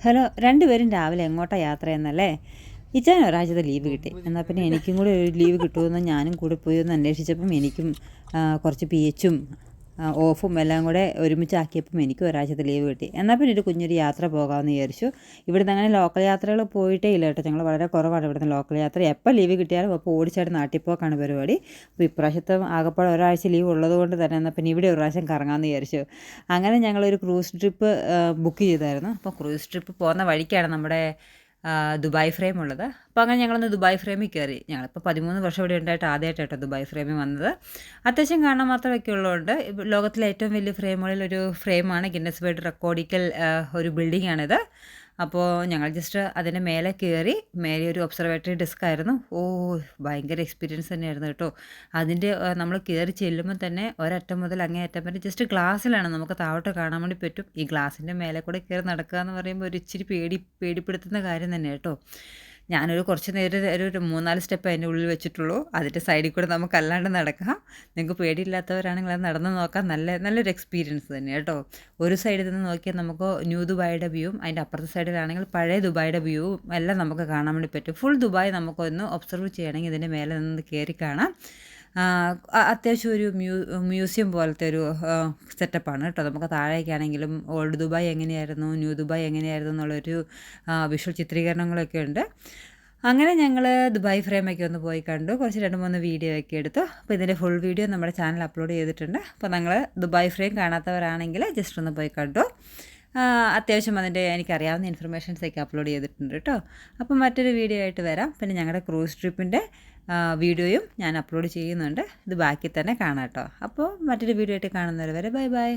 Hello, രണ്ടുപേരും രാവിലെ എങ്ങോട്ടാ യാത്രയെന്നല്ലേ? ഇച്ചാൻ ഒരാഴ്ചത്തെ ലീവ് കിട്ടി. എന്നാൽ പിന്നെ എനിക്കും കൂടി ഒരു ലീവ് കിട്ടുമെന്ന് ഞാനും കൂടെ പോയി ഒന്ന് അന്വേഷിച്ചപ്പം എനിക്കും കുറച്ച് പി എച്ചും ഓഫും എല്ലാം കൂടെ ഒരുമിച്ചാക്കിയപ്പം എനിക്കും ഒരാഴ്ചത്തെ ലീവ് കിട്ടി. എന്നാൽ പിന്നെ ഒരു കുഞ്ഞൊരു യാത്ര പോകാമെന്ന് വിചാരിച്ചു. ഇവിടുന്ന് അങ്ങനെ ലോക്കൽ യാത്രകൾ പോയിട്ടേ ഇല്ല കേട്ടോ. ഞങ്ങൾ വളരെ കുറവാണ് ഇവിടുന്ന് ലോക്കൽ യാത്ര. എപ്പോൾ ലീവ് കിട്ടിയാലും അപ്പോൾ ഓടിച്ചായിട്ട് നാട്ടിൽ പോക്കാണ് പരിപാടി. അപ്പോൾ ഇപ്രാവശ്യത്തെ ആകപ്പാടെ ഒരാഴ്ച ലീവ് ഉള്ളത് കൊണ്ട് തന്നെ എന്നാൽ പിന്നെ ഇവിടെ ഒരു പ്രാവശ്യം കറങ്ങാമെന്ന് വിചാരിച്ചു. അങ്ങനെ ഞങ്ങളൊരു ക്രൂസ് ട്രിപ്പ് ബുക്ക് ചെയ്തായിരുന്നു. അപ്പോൾ ക്രൂസ് ട്രിപ്പ് പോകുന്ന വഴിക്കാണ് നമ്മുടെ ദുബായ് ഫ്രെയിം ഉള്ളത്. അപ്പോൾ അങ്ങനെ ഞങ്ങളൊന്ന് ദുബായ് ഫ്രെയിമിൽ കയറി. ഞങ്ങളിപ്പോൾ 13 വർഷം ഇവിടെ ഉണ്ടായിട്ട് ആദ്യമായിട്ടോ ദുബായ് ഫ്രെയിമിൽ വന്നത്. അത്യാവശ്യം കാണാൻ മാത്രമൊക്കെ ഉള്ളതുകൊണ്ട് ലോകത്തിലെ ഏറ്റവും വലിയ ഫ്രെയിമുകളിൽ ഒരു ഫ്രെയിമാണ് ഗിന്നസ് വേൾഡ് റെക്കോർഡിക്കൽ ഒരു ബിൽഡിങ്ങാണിത്. അപ്പോൾ ഞങ്ങൾ ജസ്റ്റ് അതിൻ്റെ മേലെ കയറി. മേലെ ഒരു ഒബ്സർവേറ്ററി ഡെസ്ക് ആയിരുന്നു. ഭയങ്കര എക്സ്പീരിയൻസ് തന്നെയായിരുന്നു കേട്ടോ. അതിൻ്റെ നമ്മൾ കയറി ചെല്ലുമ്പോൾ തന്നെ ഒരറ്റം മുതൽ അങ്ങേ അറ്റം വരെ ജസ്റ്റ് ഗ്ലാസ്സിലാണ് നമുക്ക് താഴോട്ട് കാണാൻ വേണ്ടി പറ്റും. ഈ ഗ്ലാസിൻ്റെ മേലെ കൂടെ കയറി നടക്കുക എന്ന് പറയുമ്പോൾ ഒരു ഇച്ചിരി പേടിപ്പെടുത്തുന്ന കാര്യം തന്നെ കേട്ടോ. ഞാനൊരു കുറച്ച് നേരം ഒരു 3-4 സ്റ്റെപ്പ് അതിൻ്റെ ഉള്ളിൽ വെച്ചിട്ടുള്ളൂ. അതിൻ്റെ സൈഡിൽ കൂടെ നമുക്ക് അല്ലാണ്ട് നടക്കാം. നിങ്ങൾക്ക് പേടിയില്ലാത്തവരാണെങ്കിൽ അത് നടന്ന് നോക്കാം. നല്ലൊരു എക്സ്പീരിയൻസ് തന്നെ കേട്ടോ. ഒരു സൈഡിൽ നിന്ന് നോക്കിയാൽ നമുക്ക് ന്യൂ ദുബായിയുടെ വ്യൂവും അതിൻ്റെ അപ്പുറത്തെ സൈഡിലാണെങ്കിൽ പഴയ ദുബായിയുടെ വ്യൂവും എല്ലാം നമുക്ക് കാണാൻ വേണ്ടി പറ്റും. ഫുൾ ദുബായ് നമുക്കൊന്ന് ഒബ്സർവ് ചെയ്യണമെങ്കിൽ ഇതിൻ്റെ മേലെ നിന്ന് കയറി കാണാം. അത്യാവശ്യം ഒരു മ്യൂസിയം പോലത്തെ ഒരു സെറ്റപ്പാണ് കേട്ടോ. നമുക്ക് താഴേക്കാണെങ്കിലും ഓൾഡ് ദുബായ് എങ്ങനെയായിരുന്നു, ന്യൂ ദുബായ് എങ്ങനെയായിരുന്നു എന്നുള്ളൊരു വിഷ്വൽ ചിത്രീകരണങ്ങളൊക്കെ ഉണ്ട്. അങ്ങനെ ഞങ്ങൾ ദുബായ് ഫ്രെയിമൊക്കെ ഒന്ന് പോയി കണ്ടു. കുറച്ച് 2-3 വീഡിയോ ഒക്കെ എടുത്തു. അപ്പോൾ ഇതിൻ്റെ ഫുൾ വീഡിയോ നമ്മുടെ ചാനൽ അപ്ലോഡ് ചെയ്തിട്ടുണ്ട്. അപ്പോൾ നിങ്ങൾ ദുബായ് ഫ്രെയിം കാണാത്തവരാണെങ്കിൽ ജസ്റ്റ് ഒന്ന് പോയി കണ്ടു. അത്യാവശ്യം അതിൻ്റെ എനിക്കറിയാവുന്ന ഇൻഫർമേഷൻസൊക്കെ അപ്ലോഡ് ചെയ്തിട്ടുണ്ട് കേട്ടോ. അപ്പോൾ മറ്റൊരു വീഡിയോ ആയിട്ട് വരാം. പിന്നെ ഞങ്ങളുടെ ക്രൂസ് ട്രിപ്പിൻ്റെ വീഡിയോയും ഞാൻ അപ്ലോഡ് ചെയ്യുന്നുണ്ട്. ഇത് ബാക്കി തന്നെ കാണാം കേട്ടോ. അപ്പോൾ മറ്റൊരു വീഡിയോ ആയിട്ട് കാണുന്നവരെ വരെ ബൈ ബൈ.